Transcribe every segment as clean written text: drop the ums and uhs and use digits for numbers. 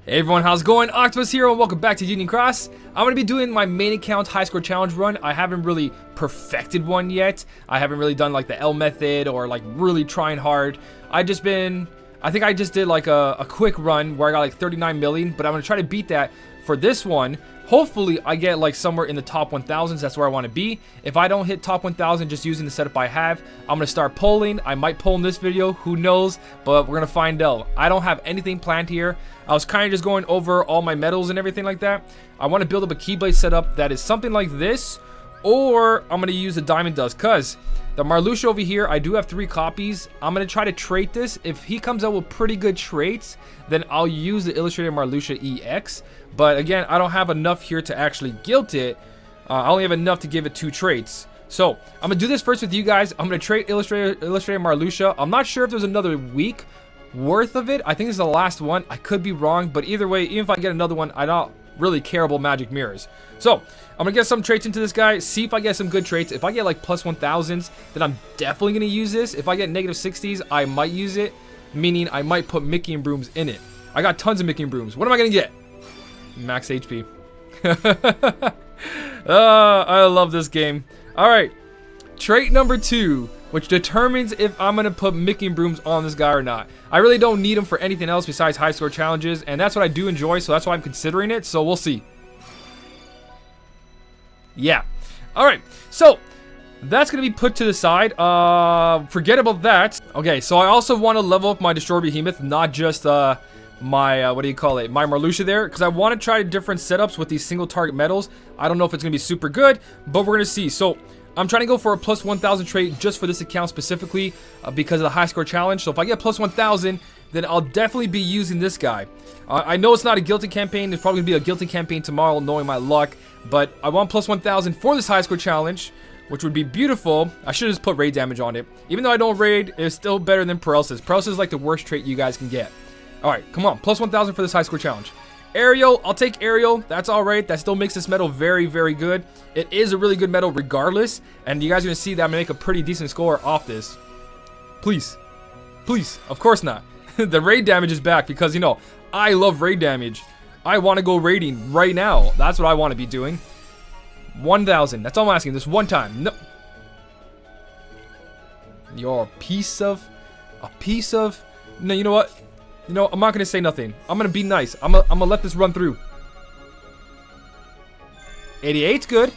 Hey everyone, how's it going? Octopus here and welcome back to Union Cross. I'm going to be doing my main account high score challenge run. I haven't really perfected one yet. I haven't really done like the L method or like really trying hard. I think I just did like a quick run where I got like 39 million, but I'm going to try to beat that for this one. Hopefully I get like somewhere in the top 1000s. That's where I want to be. If I don't hit top 1000 just using the setup I have, I'm going to start polling. I might poll in this video, who knows, but we're going to find out. I don't have anything planned here. I was kind of just going over all my medals and everything like that. I want to build up a Keyblade setup that is something like this, or I'm going to use the Diamond Dust, because the Marluxia over here, I do have 3 copies. I'm going to try to trait this. If he comes out with pretty good traits, then I'll use the Illustrated Marluxia EX. But again, I don't have enough here to actually gilt it. I only have enough to give it 2 traits. So I'm going to do this first with you guys. I'm going to trait Illustrated Marluxia. I'm not sure if there's another week worth of it. I think this is the last one. I could be wrong, but either way, even if I get another one, I don't really care about magic mirrors. So I'm gonna get some traits into this guy, see if I get some good traits. If I get like plus 1000s, then I'm definitely gonna use this. If I get negative 60s, I might use it, meaning I might put Mickey and Brooms in it. I got tons of Mickey and Brooms. What am I gonna get? Max HP. I love this game. All right, trait number 2, which determines if I'm gonna put Mickey and Brooms on this guy or not. I really don't need him for anything else besides high score challenges, and that's what I do enjoy, so that's why I'm considering it. So we'll see. Yeah. Alright, so that's gonna be put to the side. Forget about that. Okay, so I also want to level up my Destroyer Behemoth, not just my what do you call it, my Marluxia there, because I want to try different setups with these single target medals. I don't know if it's gonna be super good, but we're gonna see. So I'm trying to go for a plus 1000 trait just for this account specifically because of the high score challenge. So if I get plus 1000, then I'll definitely be using this guy. I know it's not a guilty campaign. There's probably going to be a guilty campaign tomorrow, knowing my luck. But I want plus 1000 for this high score challenge, which would be beautiful. I should have just put raid damage on it. Even though I don't raid, it's still better than paralysis. Paralysis is like the worst trait you guys can get. Alright, come on. Plus 1000 for this high score challenge. Aerial, I'll take Aerial. That's alright. That still makes this medal very, very good. It is a really good medal regardless. And you guys are going to see that I'm going to make a pretty decent score off this. Please. Please. Of course not. The raid damage is back because, you know, I love raid damage. I want to go raiding right now. That's what I want to be doing. 1000. That's all I'm asking. This one time. No. You're a piece of... No, you know what? You know, I'm not going to say nothing. I'm going to be nice. I'm gonna let this run through. 88's good.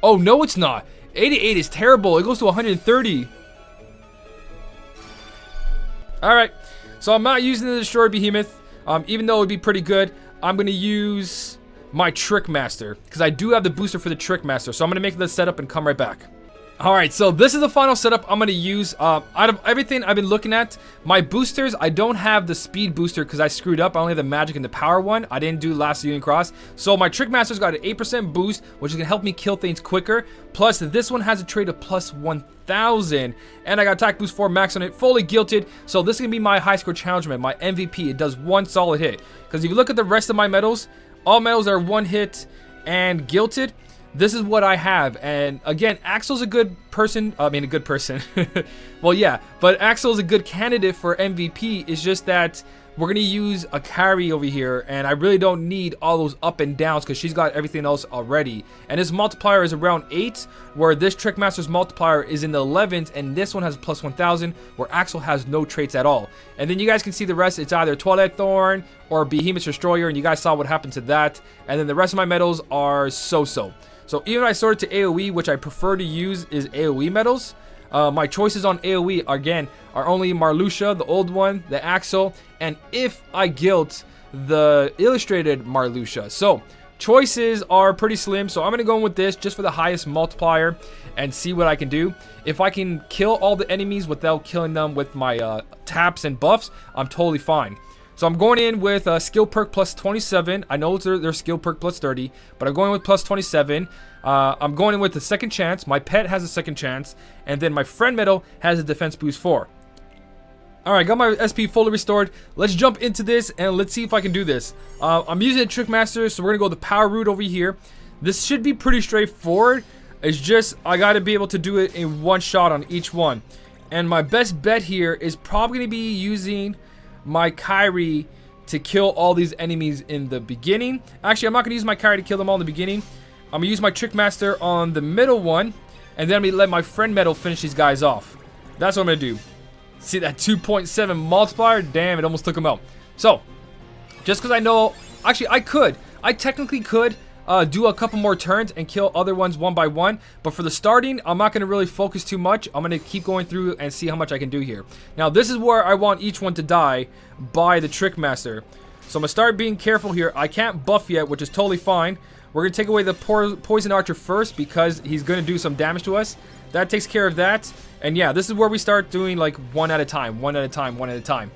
Oh, no, it's not. 88 is terrible. It goes to 130. Alright. So I'm not using the Destroyer Behemoth. Even though it would be pretty good, I'm going to use my Trick Master, because I do have the booster for the Trick Master. So I'm going to make the setup and come right back. Alright, so this is the final setup I'm going to use. Out of everything I've been looking at, my boosters, I don't have the speed booster because I screwed up. I only have the magic and the power one. I didn't do last Union Cross. So my Trick Master's got an 8% boost, which is going to help me kill things quicker. Plus, this one has a trait of plus 1000. And I got attack boost 4 max on it, fully gilted. So this is going to be my high score challenge man, my MVP. It does 1 solid hit. Because if you look at the rest of my medals, all medals are 1 hit and gilted. This is what I have, and again, Axel's a good person. I mean, a good person. Well, yeah, but Axel's a good candidate for MVP. It's just that we're gonna use a carry over here, and I really don't need all those up and downs because she's got everything else already. And his multiplier is around 8, where this Trick Master's multiplier is in the 11s, and this one has plus 1000, where Axel has no traits at all. And then you guys can see the rest. It's either Twilight Thorn or Behemoth Destroyer, and you guys saw what happened to that. And then the rest of my medals are so-so. So even if I sort it to AoE, which I prefer to use is AoE medals, my choices on AoE, again, are only Marluxia, the old one, the Axel, and if I gilt the Illustrated Marluxia. So choices are pretty slim, so I'm going to go in with this just for the highest multiplier and see what I can do. If I can kill all the enemies without killing them with my taps and buffs, I'm totally fine. So I'm going in with skill perk plus 27. I know they're skill perk plus 30, but I'm going with plus 27. I'm going in with the second chance. My pet has a second chance, and then my friend medal has a defense boost 4. Alright, got my SP fully restored. Let's jump into this and let's see if I can do this. I'm using a Trick Master, so we're gonna go the power route over here. This should be pretty straightforward. It's just I gotta be able to do it in one shot on each one. And my best bet here is probably gonna be using my Kyrie to kill all these enemies in the beginning. Actually, I'm not going to use my carry to kill them all in the beginning. I'm going to use my Trick Master on the middle one, and then I'm going to let my friend Metal finish these guys off. That's what I'm going to do. See that 2.7 multiplier? Damn, it almost took him out. So, just because I know... Actually, I technically could do a couple more turns and kill other ones one by one. But for the starting, I'm not going to really focus too much. I'm going to keep going through and see how much I can do here. Now, this is where I want each one to die by the Trick Master. So I'm going to start being careful here. I can't buff yet, which is totally fine. We're going to take away the Poison Archer first because he's going to do some damage to us. That takes care of that. And yeah, this is where we start doing like one at a time, one at a time, one at a time.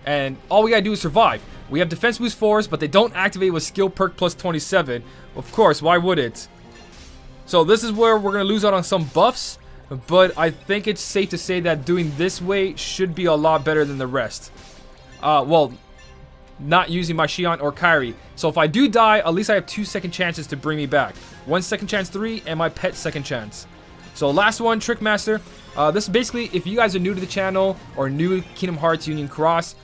And all we gotta do is survive. We have defense boost 4s, but they don't activate with skill perk plus 27. Of course, why would it? So this is where we're gonna lose out on some buffs, but I think it's safe to say that doing this way should be a lot better than the rest. Well, not using my Shion or Kairi. So if I do die, at least I have 2 second chances to bring me back. 1 second chance 3, and my pet second chance. So last one, Trick Master. This is basically, if you guys are new to the channel or new to Kingdom Hearts Union Cross,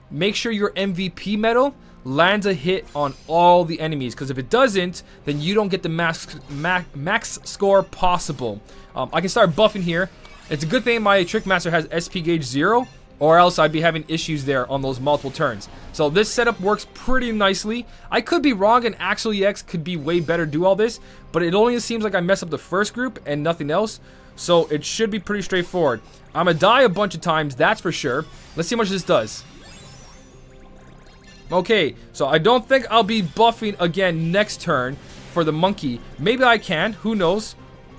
make sure your MVP medal lands a hit on all the enemies, because if it doesn't, then you don't get the max score possible. I can start buffing here. It's a good thing my Trick Master has SP gauge 0, or else I'd be having issues there on those multiple turns. So this setup works pretty nicely. I could be wrong and Axel EX could be way better do all this, but it only seems like I mess up the first group and nothing else. So it should be pretty straightforward. I'm gonna die a bunch of times, that's for sure. Let's see how much this does. Okay, so I don't think I'll be buffing again next turn for the monkey. Maybe I can, who knows.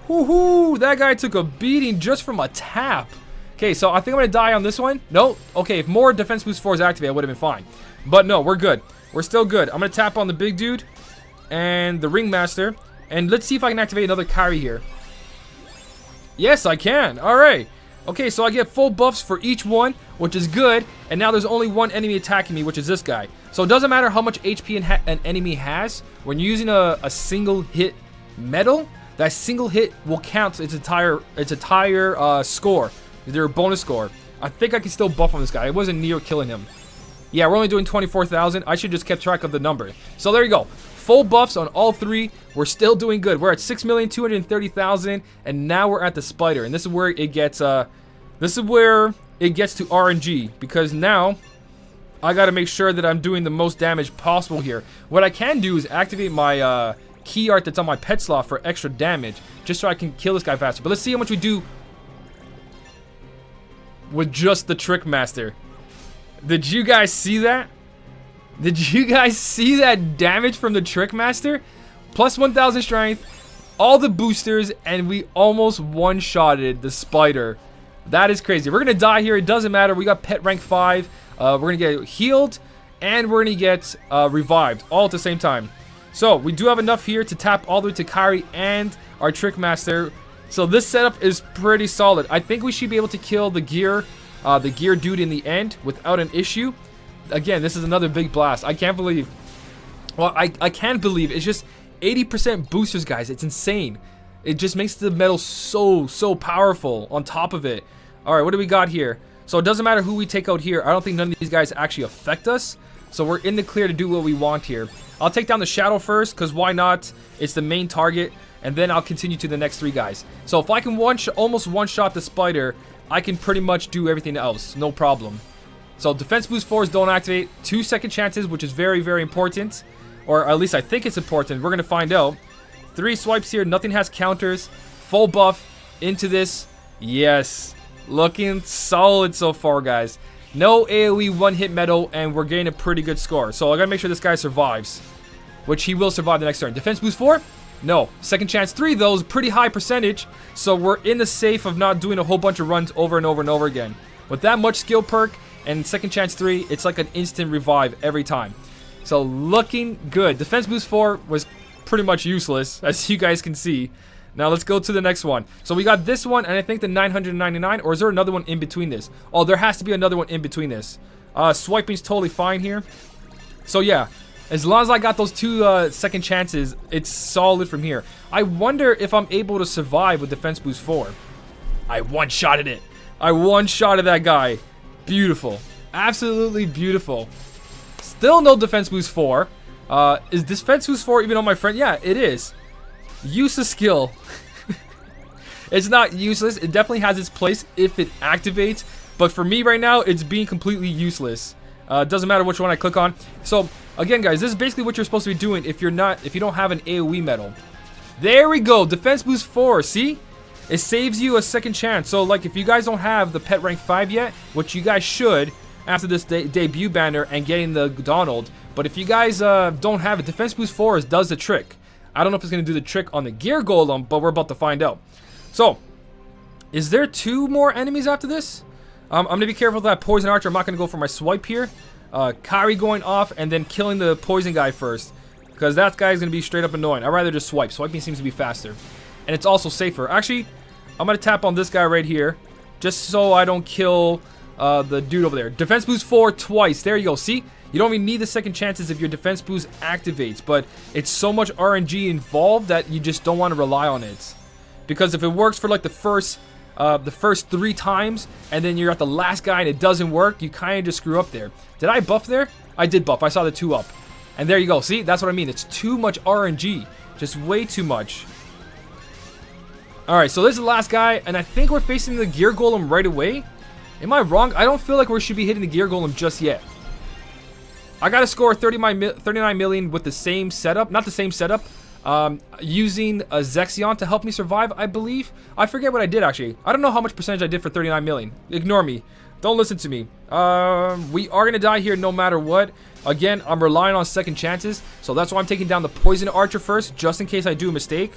Woohoo, that guy took a beating just from a tap. Okay, so I think I'm gonna die on this one. No, okay, if more defense boost 4s activate, I would have been fine. But no, we're good. We're still good. I'm gonna tap on the big dude and the Ringmaster. And let's see if I can activate another Kairi here. Yes, I can. Alright. Okay, so I get full buffs for each one, which is good. And now there's only one enemy attacking me, which is this guy. So it doesn't matter how much HP an enemy has. When you're using a single hit medal, that single hit will count its entire score. Their bonus score. I think I can still buff on this guy. I wasn't near killing him. Yeah, we're only doing 24,000. I should just kept track of the number. So there you go. Full buffs on all three. We're still doing good. We're at 6,230,000, and now we're at the spider. And this is where it gets to RNG, because now I got to make sure that I'm doing the most damage possible here. What I can do is activate my key art that's on my pet slot for extra damage, just so I can kill this guy faster. But let's see how much we do with just the Trick Master. Did you guys see that? Did you guys see that damage from the Trick Master? Plus 1,000 strength, all the boosters, and we almost one-shotted the spider. That is crazy. We're gonna die here. It doesn't matter. We got pet rank 5. We're gonna get healed, and we're gonna get revived all at the same time. So we do have enough here to tap all the way to Kairi and our Trick Master. So this setup is pretty solid. I think we should be able to kill the gear dude in the end without an issue. Again, this is another big blast. I can't believe. Well, I can't believe it's just 80% boosters, guys. It's insane. It just makes the metal so powerful on top of it. All right, what do we got here? So it doesn't matter who we take out here. I don't think none of these guys actually affect us. So we're in the clear to do what we want here. I'll take down the Shadow first, because why not? It's the main target. And then I'll continue to the next 3 guys. So if I can almost one-shot the spider, I can pretty much do everything else. No problem. So defense boost 4s don't activate. 2 second chances, which is very, very important. Or at least I think it's important. We're going to find out. 3 swipes here. Nothing has counters. Full buff into this. Yes. Looking solid so far, guys. No AoE one-hit medal, and we're getting a pretty good score. So I got to make sure this guy survives. Which he will survive the next turn. Defense boost 4? No. Second chance 3, though, is a pretty high percentage. So we're in the safe of not doing a whole bunch of runs over and over and over again. With that much skill perk and second chance 3, it's like an instant revive every time. So looking good. Defense boost 4 was pretty much useless, as you guys can see. Now let's go to the next one. So we got this one, and I think the 999, or is there another one in between this? Oh, there has to be another one in between this. Swiping's totally fine here. So yeah, as long as I got those 2 second chances, it's solid from here. I wonder if I'm able to survive with defense boost 4. I one-shotted it. I one-shotted that guy. Beautiful. Absolutely beautiful. Still no defense boost 4. Is defense boost 4 even on my friend? Yeah, it is. Use a skill. It's not useless. It definitely has its place if it activates. But for me right now, it's being completely useless. Doesn't matter which one I click on. So again, guys, this is basically what you're supposed to be doing if you don't have an AoE medal. There we go. Defense boost 4. See? It saves you a second chance. So like if you guys don't have the pet rank 5 yet, which you guys should after this debut banner and getting the Donald. But if you guys don't have it, defense boost 4 does the trick. I don't know if it's going to do the trick on the gear golem, but we're about to find out. So, is there 2 more enemies after this? I'm going to be careful with that poison archer. I'm not going to go for my swipe here. Kari going off and then killing the poison guy first. Because that guy is going to be straight up annoying. I'd rather just swipe. Swiping seems to be faster. And it's also safer. Actually, I'm going to tap on this guy right here. Just so I don't kill the dude over there. Defense boost 4 twice. There you go. See? You don't even need the second chances if your defense boost activates. But it's so much RNG involved that you just don't want to rely on it. Because if it works for like the first 3 times and then you're at the last guy and it doesn't work, you kind of just screw up there. Did I buff there? I did buff. I saw the 2 up. And there you go. See? That's what I mean. It's too much RNG. Just way too much. Alright, so this is the last guy. And I think we're facing the gear golem right away. Am I wrong? I don't feel like we should be hitting the gear golem just yet. I got to score 39 million with the same setup. Not the same setup. Using a Zexion to help me survive, I believe. I forget what I did, actually. I don't know how much percentage I did for 39 million. Ignore me. Don't listen to me. We are going to die here no matter what. Again, I'm relying on second chances. So that's why I'm taking down the poison archer first, just in case I do a mistake.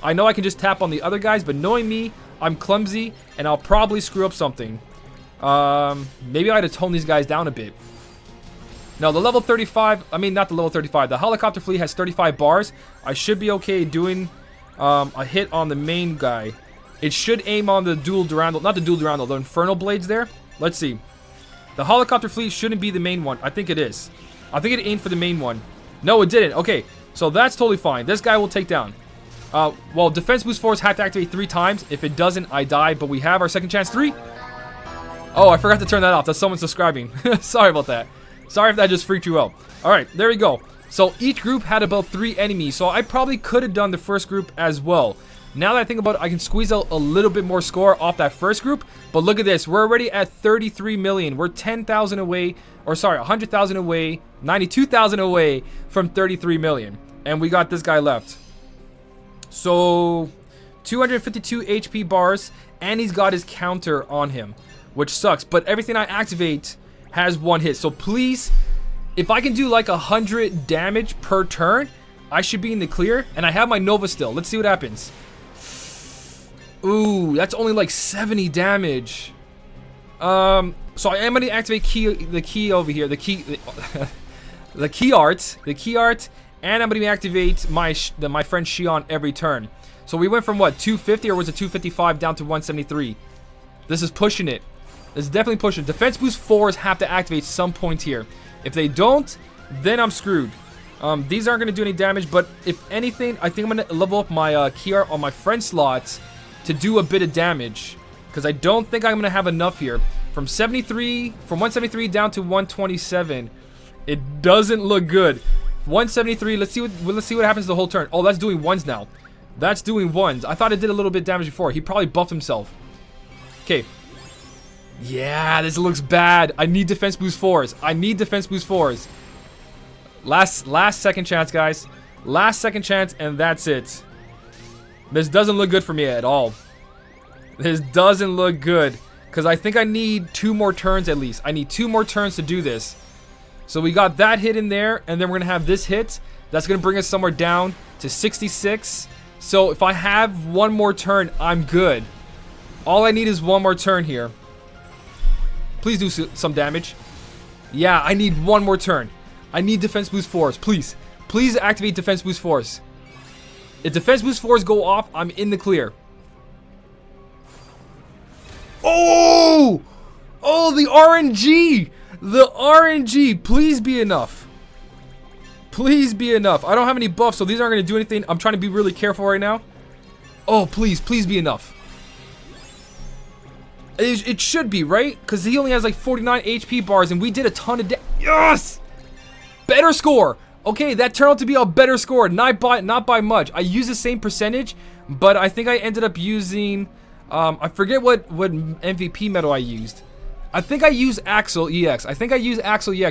I know I can just tap on the other guys, but knowing me, I'm clumsy, and I'll probably screw up something. Maybe I had to tone these guys down a bit. Now, the level 35, I mean, not the level 35. The helicopter fleet has 35 bars. I should be okay doing a hit on the main guy. It should aim on the dual Durandal, not the dual Durandal, the infernal blades there. Let's see. The helicopter fleet shouldn't be the main one. I think it is. I think it aimed for the main one. No, it didn't. Okay, so that's totally fine. This guy will take down. Well, defense boost 4s have to activate 3 times. If it doesn't, I die. But we have our second chance 3. Oh, I forgot to turn that off. That's someone subscribing. Sorry about that. Sorry if that just freaked you out. Alright, there we go. So each group had about 3 enemies. So I probably could have done the first group as well. Now that I think about it, I can squeeze out a little bit more score off that first group. But look at this. We're already at 33 million. We're 10,000 away. Or sorry, 100,000 away. 92,000 away from 33 million. And we got this guy left. So 252 HP bars. And he's got his counter on him. Which sucks. But everything I activate has 1 hit. So please, if I can do like 100 damage per turn, I should be in the clear. And I have my Nova still. Let's see what happens. Ooh, that's only like 70 damage. So I am going to activate the key over here. The key art. And I'm going to activate my friend Shion every turn. So we went from what, 250 or was it 255 down to 173. This is pushing it. This is definitely pushing. Defense boost 4s have to activate some point here. If they don't, then I'm screwed. These aren't going to do any damage, but if anything, I think I'm going to level up my key art on my friend slots to do a bit of damage. Because I don't think I'm going to have enough here. From 173 down to 127. It doesn't look good. 173, let's see what happens the whole turn. Oh, that's doing 1s now. That's doing 1s. I thought it did a little bit of damage before. He probably buffed himself. Okay. Yeah, this looks bad. I need defense boost 4s. I need defense boost 4s. Last second chance, guys. Last second chance, and that's it. This doesn't look good for me at all. This doesn't look good. Because I think I need 2 more turns at least. I need 2 more turns to do this. So we got that hit in there, and then we're going to have this hit. That's going to bring us somewhere down to 66. So if I have 1 more turn, I'm good. All I need is 1 more turn here. Please do some damage. Yeah, I need 1 more turn. I need defense boost 4s. Please. Please activate defense boost 4s. If defense boost 4s go off, I'm in the clear. Oh! Oh, the RNG! The RNG! Please be enough. Please be enough. I don't have any buffs, so these aren't going to do anything. I'm trying to be really careful right now. Oh, please. Please be enough. It should be, right? Because he only has like 49 HP bars, and we did a ton of damage. Yes! better score. Okay, that turned out to be a better score, not by much. I used the same percentage, but I think I ended up using, I forget what MVP medal I used. I think I used Axel EX.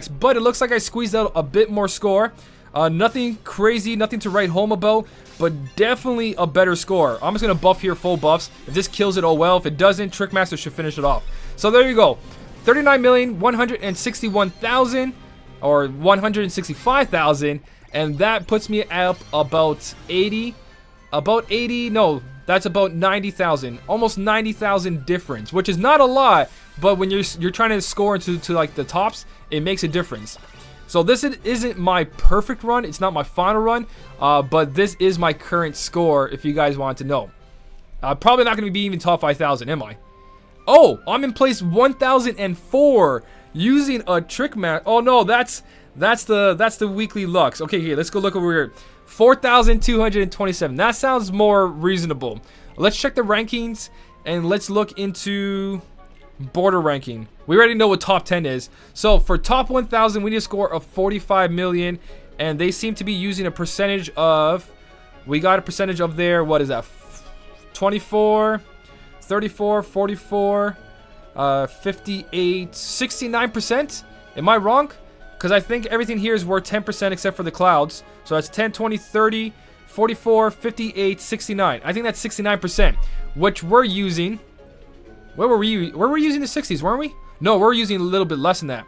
But it looks like I squeezed out a bit more score. Nothing crazy, nothing to write home about, but definitely a better score. I'm just gonna buff here, full buffs. If this kills it, oh well. If it doesn't, Trickmaster should finish it off. So there you go, 39,161,000. Or 165,000, and that puts me up about 80, no, that's about 90,000, almost 90,000 difference, which is not a lot, but when you're trying to score into like the tops, it makes a difference. So this isn't my perfect run, it's not my final run, but this is my current score if you guys want to know. Probably not going to be even top 5,000, am I? Oh, I'm in place 1,004. Using a trick match. Oh no, that's the weekly lux. Okay, here, let's go look over here. 4,227. That sounds more reasonable. Let's check the rankings and let's look into border ranking. We already know what top 10 is. So for top 1,000, we need a score of 45 million, and they seem to be using a percentage of. We got a percentage of their, what is that? 24, 34, 44. 58, 69%. Am I wrong? Because I think everything here is worth 10% except for the clouds. So that's 10, 20, 30, 44, 58, 69. I think that's 69%, which we're using. Where were we using the 60s, weren't we? No, we're using a little bit less than that.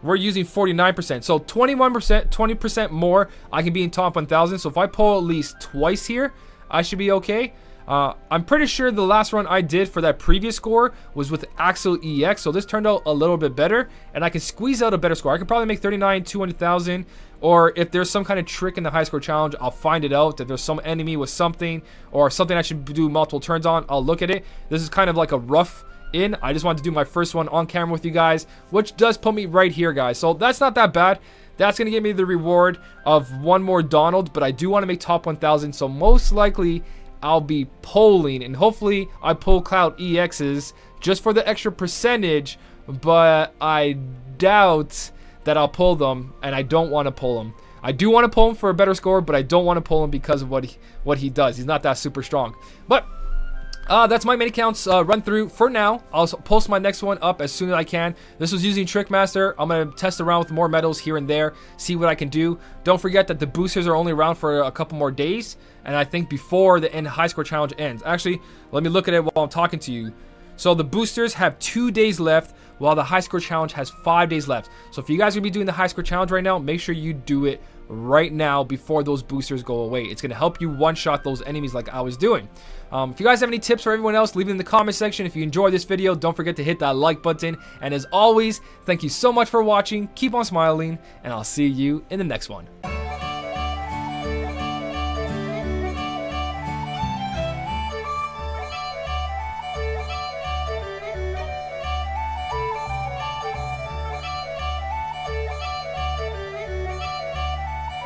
We're using 49%. So 21%, 20% more, I can be in top 1,000. So if I pull at least twice here, I should be okay. I'm pretty sure the last run I did for that previous score was with Axel EX, so this turned out a little bit better, and I can squeeze out a better score. I could probably make 39, 200,000, or if there's some kind of trick in the high score challenge, I'll find it out. If there's some enemy with something, or something I should do multiple turns on, I'll look at it. This is kind of like a rough in. I just wanted to do my first one on camera with you guys, which does put me right here, guys. So that's not that bad. That's going to give me the reward of one more Donald, but I do want to make top 1,000, so most likely I'll be polling, and hopefully I pull Cloud EXs just for the extra percentage, but I doubt that I'll pull them, and I don't want to pull them. I do want to pull him for a better score, but I don't want to pull him because of what he does. He's not that super strong. But that's my mini counts run through for now. I'll post my next one up as soon as I can. This was using Trickmaster. I'm going to test around with more medals here and there, see what I can do. Don't forget that the boosters are only around for a couple more days, and I think before the high score challenge ends. Actually, let me look at it while I'm talking to you. So the boosters have 2 days left, while the high score challenge has 5 days left. So if you guys are going to be doing the high score challenge right now, make sure you do it right now before those boosters go away. It's going to help you one-shot those enemies like I was doing. If you guys have any tips for everyone else, leave it in the comment section. If you enjoyed this video, don't forget to hit that like button. And as always, thank you so much for watching. Keep on smiling, and I'll see you in the next one.